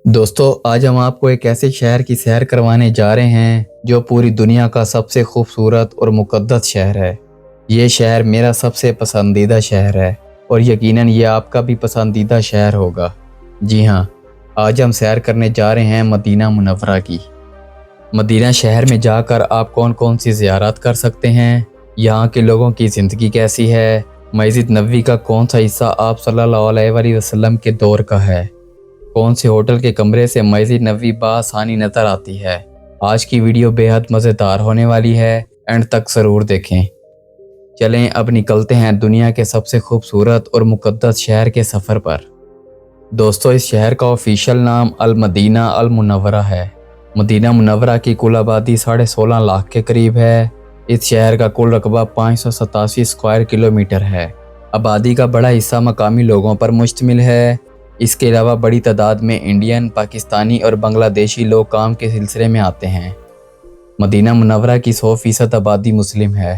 दोस्तों, आज हम आपको एक ऐसे शहर की सैर करवाने जा रहे हैं जो पूरी दुनिया का सबसे खूबसूरत और मुक़द्दस शहर है। ये शहर मेरा सबसे पसंदीदा शहर है और यकीनन ये आपका भी पसंदीदा शहर होगा। जी हाँ, आज हम सैर करने जा रहे हैं मदीना मुनव्वरा की। मदीना शहर में जाकर आप कौन कौन सी ज़ियारत कर सकते हैं, यहाँ के लोगों की ज़िंदगी कैसी है, मस्जिद नबवी का कौन सा हिस्सा आप सल्लल्लाहु अलैहि वसल्लम के दौर का है, कौन से होटल के कमरे से मस्जिद नबवी बआसानी नजर आती है। आज की वीडियो बेहद मज़ेदार होने वाली है, एंड तक ज़रूर देखें। चलें अब निकलते हैं दुनिया के सबसे खूबसूरत और मुक़द्दस शहर के सफ़र पर। दोस्तों, इस शहर का ऑफिशियल नाम अल मदीना अल मुनव्वरा है। मदीना मुनव्वरा की कुल आबादी 16.5 लाख के करीब है। इस शहर का कुल रकबा 587 स्क्वायर किलोमीटर है। आबादी का बड़ा हिस्सा मकामी लोगों पर मुश्तमिल है। इसके अलावा बड़ी तादाद में इंडियन, पाकिस्तानी और बांग्लादेशी लोग काम के सिलसिले में आते हैं। मदीना मुनव्वरा की 100% आबादी मुस्लिम है।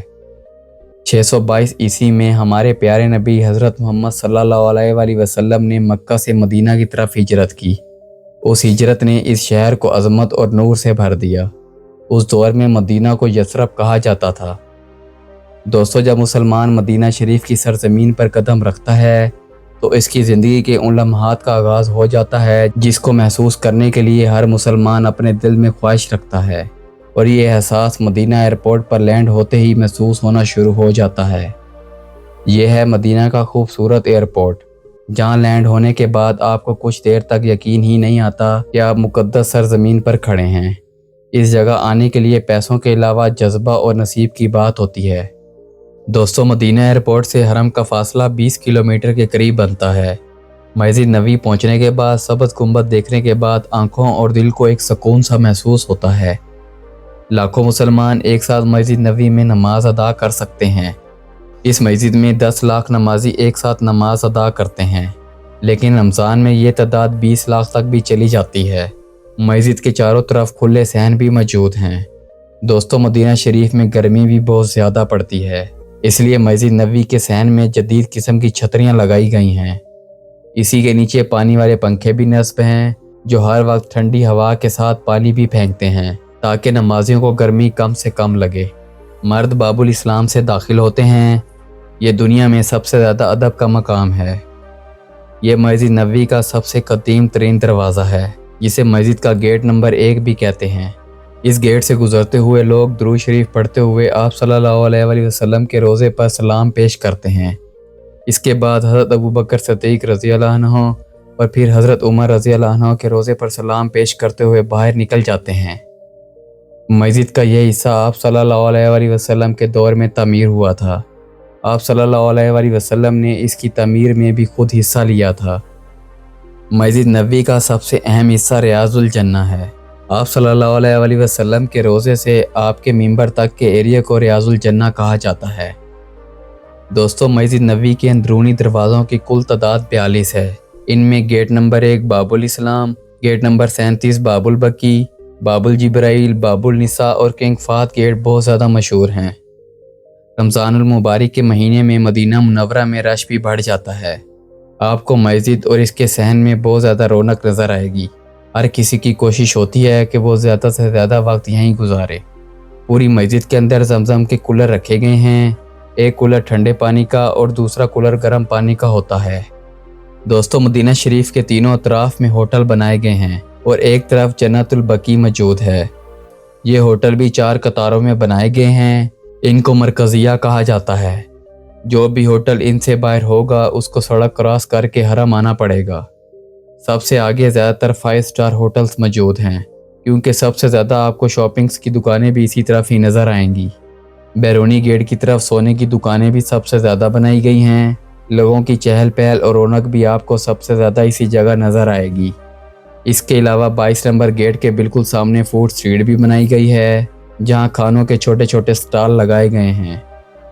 622 ईस्वी में हमारे प्यारे नबी हज़रत मोहम्मद सल्लल्लाहु अलैहि वसल्लम ने मक्का से मदीना की तरफ हिजरत की। उस हिजरत ने इस शहर को अज़मत और नूर से भर दिया। उस दौर में मदीना को यसरब कहा जाता था। दोस्तों, जब मुसलमान मदीना शरीफ की सरजमीन पर कदम रखता है तो इसकी ज़िंदगी के उन लम्हात का आगाज़ हो जाता है जिसको महसूस करने के लिए हर मुसलमान अपने दिल में ख्वाहिश रखता है, और ये एहसास मदीना एयरपोर्ट पर लैंड होते ही महसूस होना शुरू हो जाता है। ये है मदीना का खूबसूरत एयरपोर्ट, जहाँ लैंड होने के बाद आपको कुछ देर तक यकीन ही नहीं आता कि आप मुक़द्दस सरजमीन पर खड़े हैं। इस जगह आने के लिए पैसों के अलावा जज्बा और नसीब की बात होती है। दोस्तों, मदीना एयरपोर्ट से हरम का फासला 20 किलोमीटर के करीब बनता है। मस्जिद नबी पहुंचने के बाद सब्ज़ गुंबद देखने के बाद आंखों और दिल को एक सुकून सा महसूस होता है। लाखों मुसलमान एक साथ मस्जिद नबी में नमाज अदा कर सकते हैं। इस मस्जिद में 10 लाख नमाजी एक साथ नमाज अदा करते हैं, लेकिन रमज़ान में ये तादाद 20 लाख तक भी चली जाती है। मस्जिद के चारों तरफ खुले सहन भी मौजूद हैं। दोस्तों, मदीना शरीफ में गर्मी भी बहुत ज़्यादा पड़ती है, इसलिए मस्जिद नबवी के सहन में जदीद किस्म की छतरियाँ लगाई गई हैं। इसी के नीचे पानी वाले पंखे भी नस्ब हैं जो हर वक्त ठंडी हवा के साथ पानी भी फेंकते हैं ताकि नमाजियों को गर्मी कम से कम लगे। मर्द बाबुल इस्लाम से दाखिल होते हैं। ये दुनिया में सबसे ज़्यादा अदब का मकाम है। ये मस्जिद नबवी का सबसे कदीम तरीन दरवाज़ा है, जिसे मस्जिद का गेट नंबर 1 भी कहते हैं। इस गेट से गुजरते हुए लोग दुरूद शरीफ पढ़ते हुए आप सल्लल्लाहु अलैहि वसल्लम के रोज़े पर सलाम पेश करते हैं। इसके बाद हज़रत अबू बकर सिद्दीक़ रज़ी अल्लाह अन्हु और फिर हज़रत उमर रज़ी अल्लाह अन्हु के रोज़े पर सलाम पेश करते हुए बाहर निकल जाते हैं। मस्जिद का यह हिस्सा आप सल्लल्लाहु अलैहि वसल्लम के दौर में तामीर हुआ था। आप सल्लल्लाहु अलैहि वसल्लम ने इसकी तामीर में भी खुद हिस्सा लिया था। मस्जिद नबवी का सबसे अहम हिस्सा रियाजुल जन्ना है। आप सल्लल्लाहु अलैहि वसल्लम के रोज़े से आपके मिंबर तक के एरिया को रियाजुल जन्ना कहा जाता है। दोस्तों, मस्जिद नबवी के अंदरूनी दरवाज़ों की कुल तादाद 42 है। इनमें गेट नंबर 1 बाबुल इस्लाम, गेट नंबर 37 बाबुल बकी, बाबुल जिब्राइल, बाबुल निसा और किंग फाहद गेट बहुत ज़्यादा मशहूर हैं। रमज़ानुल मुबारक के महीने में मदीना मुनव्वरा में रश भी बढ़ जाता है। आपको मस्जिद और इसके सहन में बहुत ज़्यादा रौनक नज़र आएगी। हर किसी की कोशिश होती है कि वो ज़्यादा से ज़्यादा वक्त यहीं गुजारे। पूरी मस्जिद के अंदर जमजम के कूलर रखे गए हैं। एक कूलर ठंडे पानी का और दूसरा कूलर गर्म पानी का होता है। दोस्तों, मदीना शरीफ के तीनों अतराफ में होटल बनाए गए हैं और एक तरफ जन्नतुल बकी मौजूद है। ये होटल भी 4 कतारों में बनाए गए हैं। इनको मरकज़िया कहा जाता है। जो भी होटल इनसे बाहर होगा उसको सड़क क्रॉस करके हरम आना पड़ेगा। सबसे आगे ज़्यादातर 5 स्टार होटल्स मौजूद हैं, क्योंकि सबसे ज़्यादा आपको शॉपिंग्स की दुकानें भी इसी तरफ ही नज़र आएंगी। बैरूनी गेट की तरफ सोने की दुकानें भी सबसे ज़्यादा बनाई गई हैं। लोगों की चहल पहल और रौनक भी आपको सबसे ज़्यादा इसी जगह नज़र आएगी। इसके अलावा 22 नंबर गेट के बिल्कुल सामने फूड स्ट्रीट भी बनाई गई है, जहाँ खानों के छोटे छोटे स्टॉल लगाए गए हैं।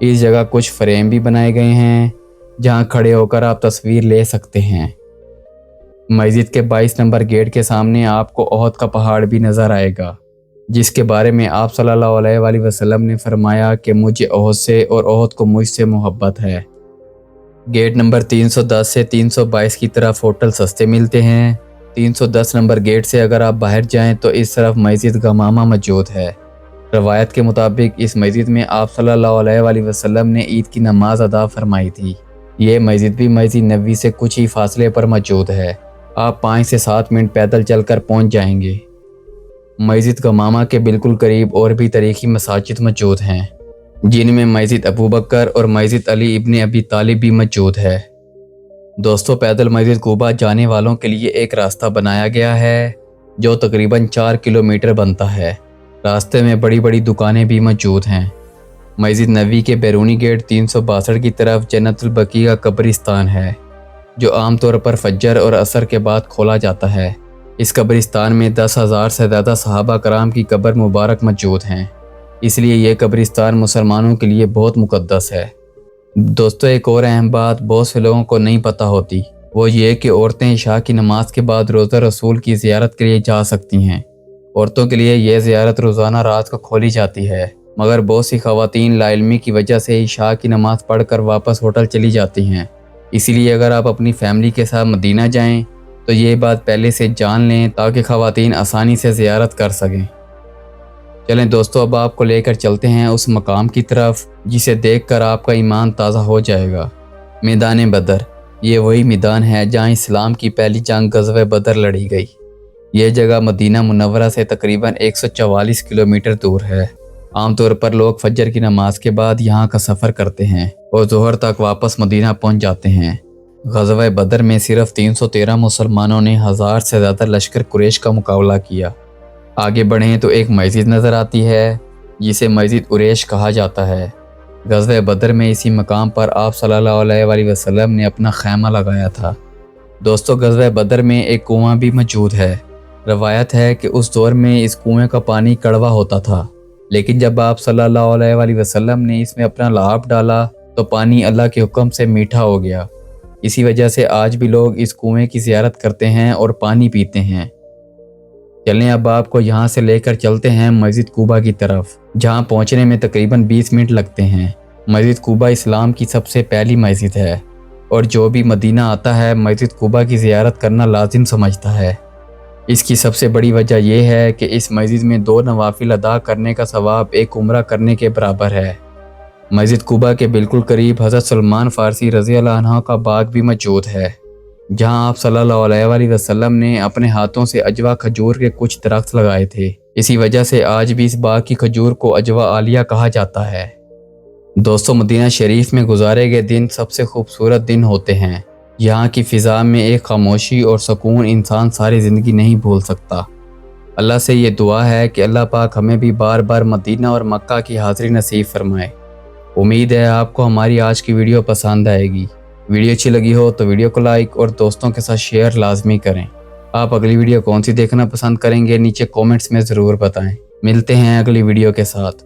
इस जगह कुछ फ्रेम भी बनाए गए हैं जहाँ खड़े होकर आप तस्वीर ले सकते हैं। मस्जिद के 22 नंबर गेट के सामने आपको ओहद का पहाड़ भी नज़र आएगा, जिसके बारे में आप सल्लल्लाहु अलैहि वसल्लम ने फरमाया कि मुझे ओहद से और ओहद को मुझसे मोहब्बत है। गेट नंबर 310 से 322 की तरफ होटल सस्ते मिलते हैं। 310 नंबर गेट से अगर आप बाहर जाएं तो इस तरफ मस्जिद गमामा मौजूद है। रवायत के मुताबिक इस मस्जिद में आप सल्लल्लाहु अलैहि वसल्लम ने ईद की नमाज अदा फरमाई थी। ये मस्जिद भी मस्जिद नबवी से कुछ ही फासले पर मौजूद है। आप 5 से 7 मिनट पैदल चलकर पहुंच जाएंगे। मस्जिद गमामा के बिल्कुल करीब और भी तारीखी मसाजिद मौजूद हैं, जिनमें मस्जिद अबू बकर और मस्जिद अली इब्ने अबी तालिब भी मौजूद है। दोस्तों, पैदल मस्जिद कुबा जाने वालों के लिए एक रास्ता बनाया गया है जो तकरीबन 4 किलोमीटर बनता है। रास्ते में बड़ी बड़ी दुकानें भी मौजूद हैं। मस्जिद नबवी के बैरूनी गेट 362 की तरफ जन्नतुल बकी का कब्रिस्तान है, जो आमतौर पर फज्र और असर के बाद खोला जाता है। इस कब्रिस्तान में 10,000 से ज़्यादा सहाबा कराम की कब्र मुबारक मौजूद हैं, इसलिए ये कब्रिस्तान मुसलमानों के लिए बहुत मुकद्दस है। दोस्तों, एक और अहम बात बहुत से लोगों को नहीं पता होती, वो ये कि औरतें इशा की नमाज के बाद रोज़ा रसूल की ज़ियारत के लिए जा सकती हैं। औरतों के लिए यह ज़ियारत रोज़ाना रात को खोली जाती है, मगर बहुत सी ख़वातीन लाइल्मी की वजह से इशा की नमाज पढ़कर वापस होटल चली जाती हैं। इसीलिए अगर आप अपनी फैमिली के साथ मदीना जाएं तो ये बात पहले से जान लें ताकि ख़वातीन आसानी से ज़ियारत कर सकें। चलें दोस्तों, अब आपको लेकर चलते हैं उस मकाम की तरफ जिसे देखकर आपका ईमान ताज़ा हो जाएगा। मैदान बदर, ये वही मैदान है जहाँ इस्लाम की पहली जंग ग़ज़वे बदर लड़ी गई। यह जगह मदीना मुनव्वरा से तकरीबन 144 किलोमीटर दूर है। आमतौर पर लोग फजर की नमाज के बाद यहाँ का सफ़र करते हैं और ज़ोहर तक वापस मदीना पहुँच जाते हैं। ग़ज़वे बदर में सिर्फ 313 मुसलमानों ने 1000 से ज़्यादा लश्कर कुरैश का मुकाबला किया। आगे बढ़ें तो एक मस्जिद नज़र आती है जिसे मस्जिद उरैश कहा जाता है। ग़ज़वे बदर में इसी मकाम पर आप सल्लल्लाहु अलैहि वसल्लम ने अपना खैमा लगाया था। दोस्तों, ग़ज़वे बदर में एक कुआं भी मौजूद है। रवायत है कि उस दौर में इस कुएं का पानी कड़वा होता था, लेकिन जब आप सल्लल्लाहु अलैहि वसल्लम ने इसमें अपना लाभ डाला तो पानी अल्लाह के हुक्म से मीठा हो गया। इसी वजह से आज भी लोग इस कुएं की ज़ियारत करते हैं और पानी पीते हैं। चलें, अब आपको यहाँ से लेकर चलते हैं मस्जिद कुबा की तरफ, जहाँ पहुँचने में तकरीबन 20 मिनट लगते हैं। मस्जिद कुबा इस्लाम की सबसे पहली मस्जिद है और जो भी मदीना आता है मस्जिद कुबा की ज़ियारत करना लाजिम समझता है। इसकी सबसे बड़ी वजह यह है कि इस मस्जिद में 2 नवाफिल अदा करने का सवाब एक उम्रा करने के बराबर है। मस्जिद कुबा के बिल्कुल करीब हज़रत सलमान फ़ारसी रज़ी अल्लाह अन्हु का बाग भी मौजूद है, जहां आप सल्लल्लाहु अलैहि वसल्लम ने अपने हाथों से अजवा खजूर के कुछ दरख्त लगाए थे। इसी वजह से आज भी इस बाग की खजूर को अजवा आलिया कहा जाता है। दोस्तों, मदीना शरीफ में गुजारे गए दिन सबसे खूबसूरत दिन होते हैं। यहाँ की फ़िज़ा में एक खामोशी और सुकून इंसान सारी ज़िंदगी नहीं भूल सकता। अल्लाह से ये दुआ है कि अल्लाह पाक हमें भी बार बार मदीना और मक्का की हाज़िरी नसीब फरमाए। उम्मीद है आपको हमारी आज की वीडियो पसंद आएगी। वीडियो अच्छी लगी हो तो वीडियो को लाइक और दोस्तों के साथ शेयर लाजमी करें। आप अगली वीडियो कौन सी देखना पसंद करेंगे नीचे कमेंट्स में ज़रूर बताएं। मिलते हैं अगली वीडियो के साथ।